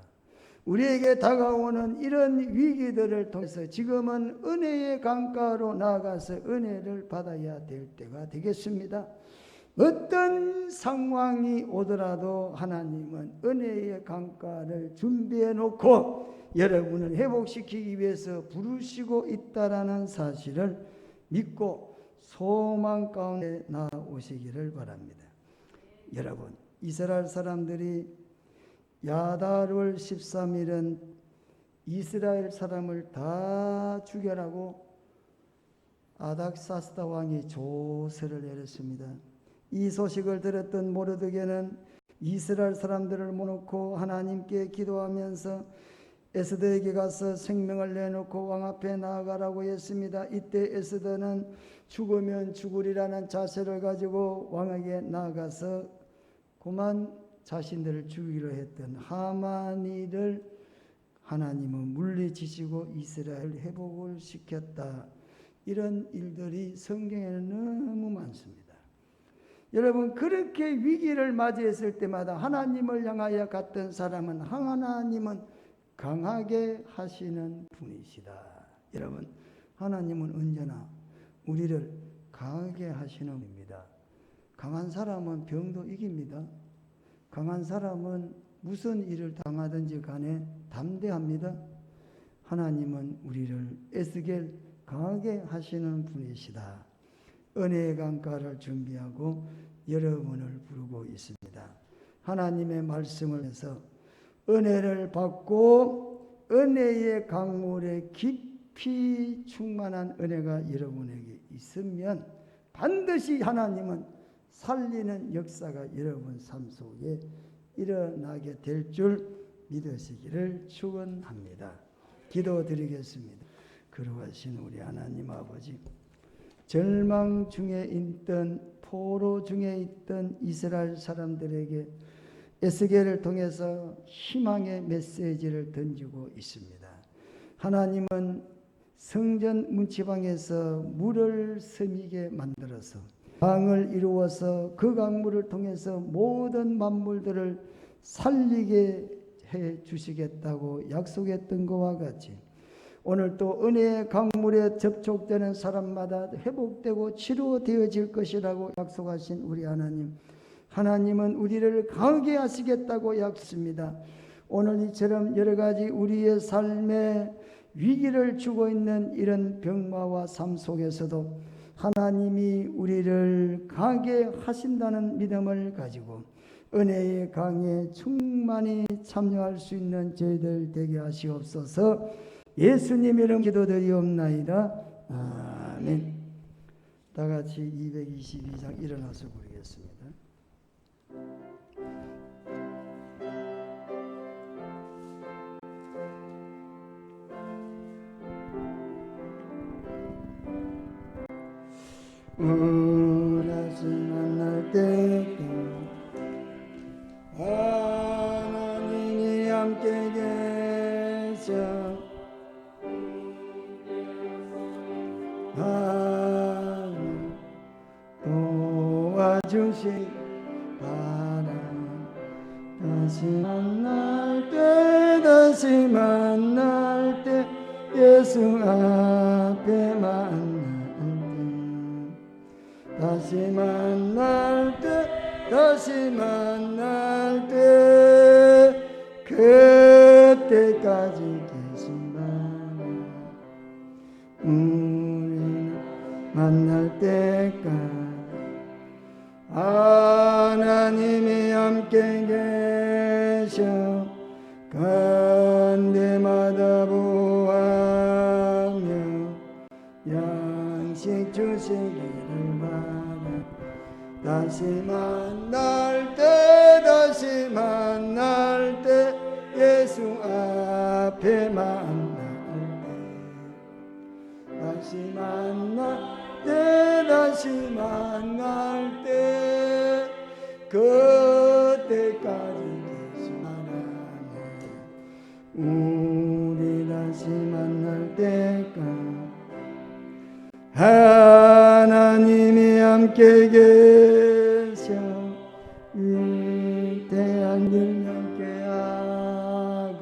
우리에게 다가오는 이런 위기들을 통해서 지금은 은혜의 강가로 나아가서 은혜를 받아야 될 때가 되겠습니다. 어떤 상황이 오더라도 하나님은 은혜의 강가를 준비해 놓고 여러분을 회복시키기 위해서 부르시고 있다라는 사실을 믿고 소망 가운데 나오시기를 바랍니다. 여러분, 이스라엘 사람들이 야달월 13일은 이스라엘 사람을 다 죽여라고 아닥사스다 왕이 조서를 내렸습니다. 이 소식을 들었던 모르드게는 이스라엘 사람들을 모아놓고 하나님께 기도하면서 에스더에게 가서 생명을 내놓고 왕 앞에 나아가라고 했습니다. 이때 에스더는 죽으면 죽으리라는 자세를 가지고 왕에게 나아가서 그만 자신들을 죽이기로 했던 하만이를 하나님은 물리치시고 이스라엘 회복을 시켰다. 이런 일들이 성경에는 너무 많습니다. 여러분, 그렇게 위기를 맞이했을 때마다 하나님을 향하여 갔던 사람은 하나님은 강하게 하시는 분이시다. 여러분, 하나님은 언제나 우리를 강하게 하시는 분입니다. 강한 사람은 병도 이깁니다. 강한 사람은 무슨 일을 당하든지 간에 담대합니다. 하나님은 우리를 에스겔 강하게 하시는 분이시다. 은혜의 강가를 준비하고 여러분을 부르고 있습니다. 하나님의 말씀을 해서 은혜를 받고 은혜의 강물에 깊이 충만한 은혜가 여러분에게 있으면 반드시 하나님은 살리는 역사가 여러분 삶 속에 일어나게 될 줄 믿으시기를 축원합니다. 기도드리겠습니다. 거룩하신 우리 하나님 아버지, 절망 중에 있던 포로 중에 있던 이스라엘 사람들에게 에스겔을 통해서 희망의 메시지를 던지고 있습니다. 하나님은 성전 문지방에서 물을 스미게 만들어서 강을 이루어서 그 강물을 통해서 모든 만물들을 살리게 해 주시겠다고 약속했던 것과 같이 오늘 또 은혜의 강물에 접촉되는 사람마다 회복되고 치료되어질 것이라고 약속하신 우리 하나님, 하나님은 우리를 강하게 하시겠다고 약속합니다. 오늘 이처럼 여러 가지 우리의 삶에 위기를 주고 있는 이런 병마와 삶 속에서도 하나님이 우리를 강하게 하신다는 믿음을 가지고 은혜의 강에 충만히 참여할 수 있는 저희들 되게 하시옵소서. 예수님 이름 기도드리옵나이다. 아멘. 다 같이 222장 일어나서 부르겠습니다. 다시 만날 때 하나님이 함께 계셔 하나님 도와주시 바라 다시 만날 때 예수 앞에 만날 때 다시 만날 때 그때까지 계신 바라 우리는 만날 때까지 하나님이 함께 계셔 간대마다 보아하며 양식 주시기를 바라 다시 만날 때 예수 앞에 만날 때 다시 만날 때 그때까지 계신 하나님 우리 다시 만날 때까지 하나님이 함께 계셔 위대한 일 함께하고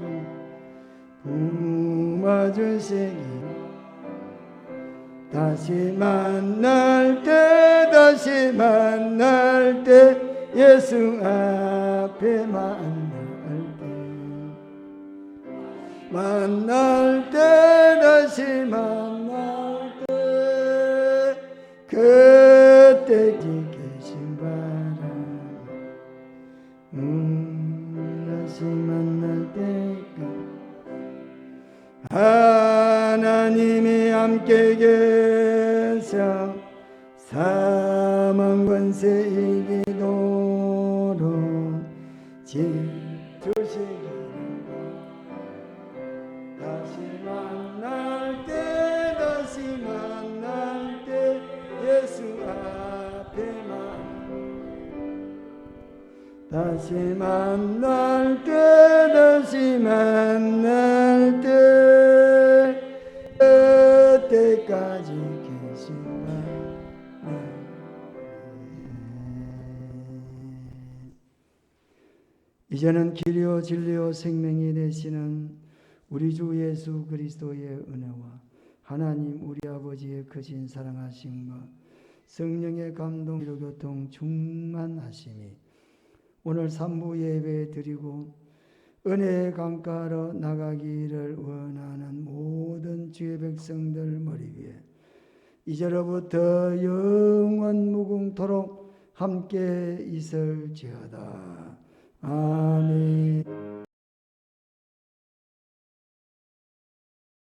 품어주시기 다시 만날 때 예수 앞에 다시 만날 때 그때 계신 바람 다시 만날 때까지 하나님이 함께 계셔 사망 권세 이기도록 지주시기를 다시 만날 때 예수 앞에 다시 만날 때 그때까지 계신 이제는 길이요 진리요 생명이 되시는 우리 주 예수 그리스도의 은혜와 하나님 우리 아버지의 크신 사랑하심과 성령의 감동 교통 충만하심이 오늘 3부 예배 드리고 은혜의 강가로 나가기를 원하는 모든 주의 백성들 머리 위에 이제로부터 영원 무궁토록 함께 있을지어다.